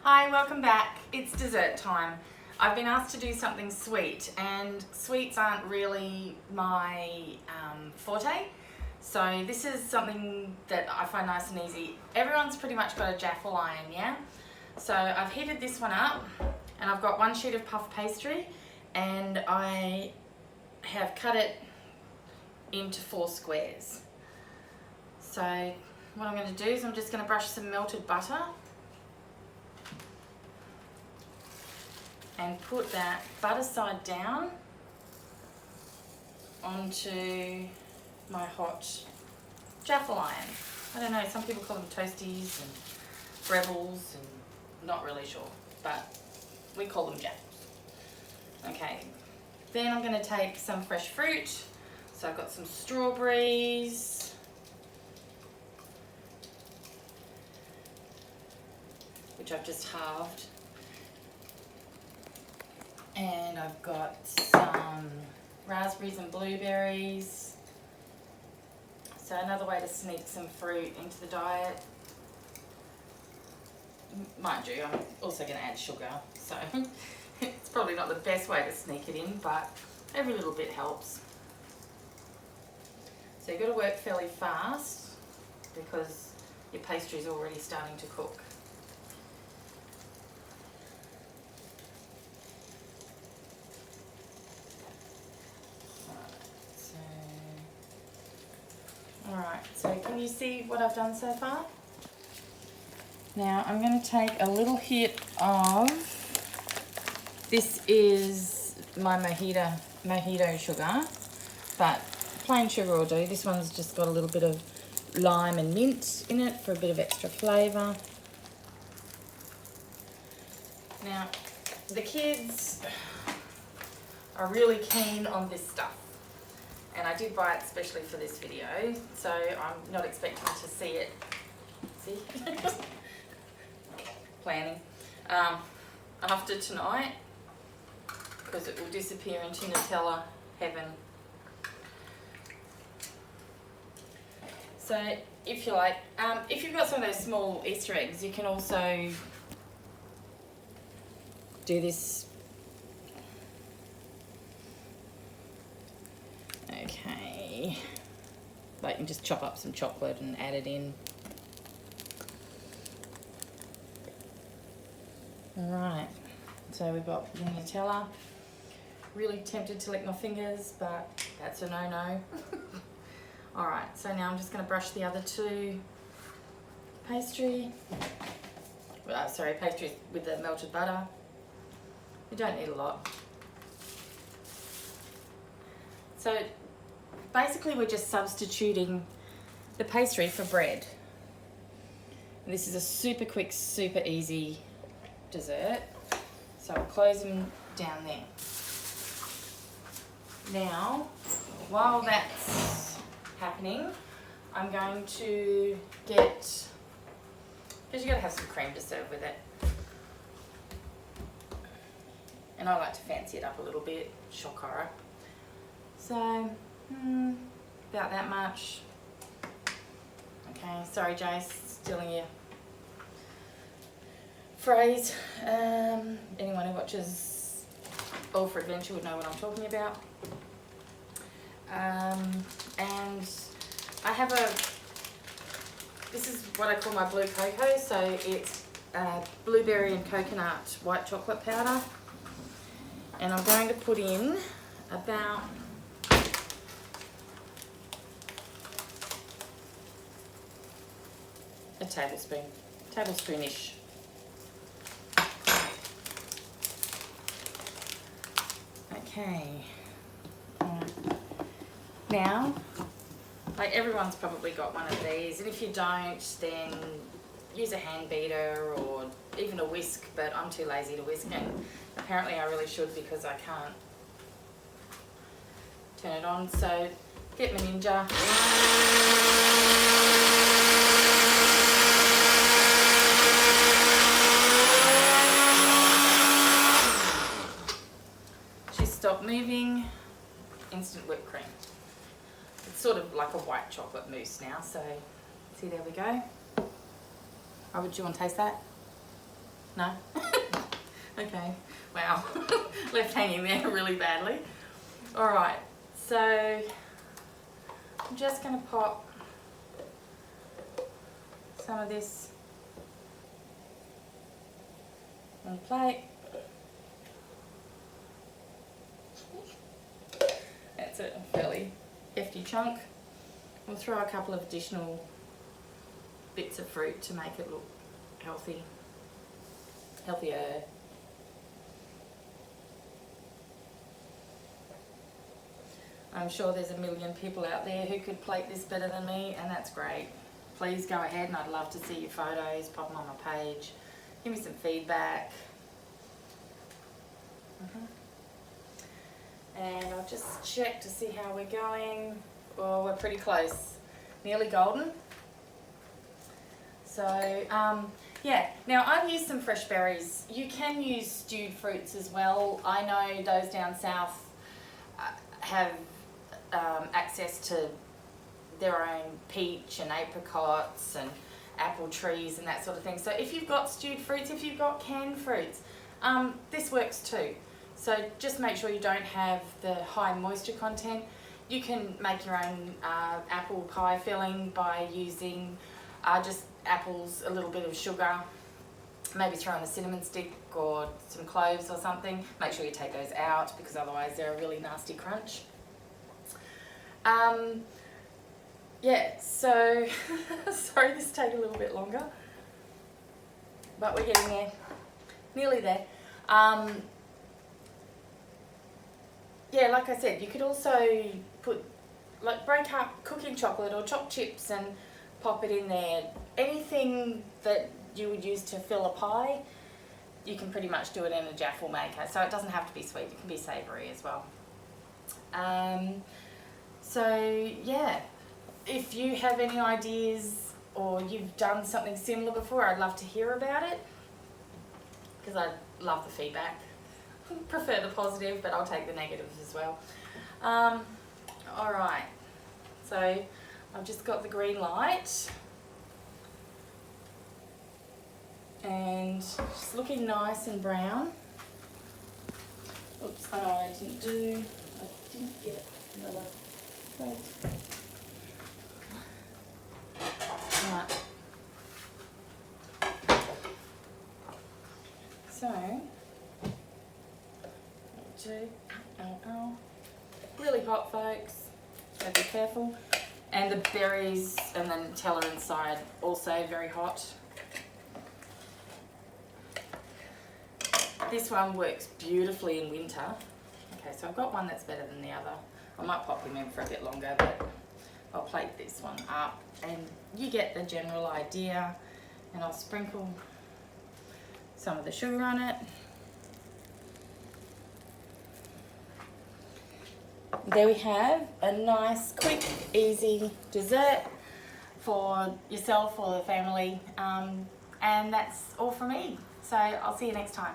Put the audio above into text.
Hi, welcome back. It's dessert time. I've been asked to do something sweet, and sweets aren't really my forte. So this is something that I find nice and easy. Everyone's pretty much got a Jaffle iron, yeah? So I've heated this one up, and I've got one sheet of puff pastry, and I have cut it into 4 squares. So what I'm going to do is I'm just going to brush some melted butter and put that butter side down onto my hot Jaffle iron. I don't know, some people call them toasties and rebels, and not really sure, but we call them Jaffles. Okay, then I'm going to take some fresh fruit. So I've got some strawberries, which I've just halved. And I've got some raspberries and blueberries. So another way to sneak some fruit into the diet. Mind you, I'm also going to add sugar, so it's probably not the best way to sneak it in, but every little bit helps. So you've got to work fairly fast because your pastry is already starting to cook. Alright, so can you see what I've done so far? Now I'm going to take a little hit of, this is my mojito sugar, but plain sugar will do. This one's just got a little bit of lime and mint in it for a bit of extra flavour. Now, the kids are really keen on this stuff. And I did buy it especially for this video, so I'm not expecting to see it. See? Planning. After tonight, because it will disappear into Nutella heaven. So if you like, if you've got some of those small Easter eggs, you can also do this. Okay, like you can just chop up some chocolate and add it in. Alright, so we've got the Nutella. Really tempted to lick my fingers, but that's a no-no. Alright, so now I'm just going to brush the other 2 pastries with the melted butter. You don't need a lot. So basically we're just substituting the pastry for bread. And this is a super quick, super easy dessert. So I'll close them down there. Now, while that's happening, I'm going to get, because you've got to have some cream to serve with it. And I like to fancy it up a little bit, shock horror. So, about that much. Okay, sorry Jace, stealing your phrase. Anyone who watches All for Adventure would know what I'm talking about. And I have this is what I call my blue cocoa, so it's blueberry and coconut white chocolate powder. And I'm going to put in about a tablespoonish. Okay. Now, like everyone's probably got one of these, and if you don't, then use a hand beater or even a whisk, but I'm too lazy to whisk, and apparently I really should because I can't turn it on. So get my Ninja. Stop moving, instant whipped cream. It's sort of like a white chocolate mousse now, so see, there we go. Oh, would you want to taste that? No? Okay, wow, left hanging there really badly. Alright, so I'm just going to pop some of this on the plate. That's a fairly hefty chunk. We'll throw a couple of additional bits of fruit to make it look healthier. I'm sure there's a million people out there who could plate this better than me, and that's great. Please go ahead, and I'd love to see your photos, pop them on my page, give me some feedback. And I'll just check to see how we're going. Oh, we're pretty close, nearly golden. So yeah, now I've used some fresh berries. You can use stewed fruits as well. I know those down south have access to their own peach and apricots and apple trees and that sort of thing. So if you've got stewed fruits, if you've got canned fruits, this works too. So just make sure you don't have the high moisture content. You can make your own apple pie filling by using just apples, a little bit of sugar, maybe throw in a cinnamon stick or some cloves or something. Make sure you take those out because otherwise they're a really nasty crunch. Yeah, so sorry this take a little bit longer, but we're getting there, nearly there. Yeah, like I said, you could also break up cooking chocolate or chopped chips and pop it in there. Anything that you would use to fill a pie, you can pretty much do it in a Jaffle maker. So it doesn't have to be sweet, it can be savoury as well. So yeah, if you have any ideas or you've done something similar before, I'd love to hear about it because I love the feedback. Prefer the positive, but I'll take the negatives as well. Alright, so I've just got the green light and it's looking nice and brown. Oops, I know I didn't get another plate. Right. So, really hot, folks, so be careful. And the berries and the Nutella inside also very hot. This one works beautifully in winter. Okay, so I've got one that's better than the other. I might pop them in for a bit longer, but I'll plate this one up and you get the general idea. And I'll sprinkle some of the sugar on it. There we have a nice, quick, easy dessert for yourself or the family. And that's all from me. So I'll see you next time.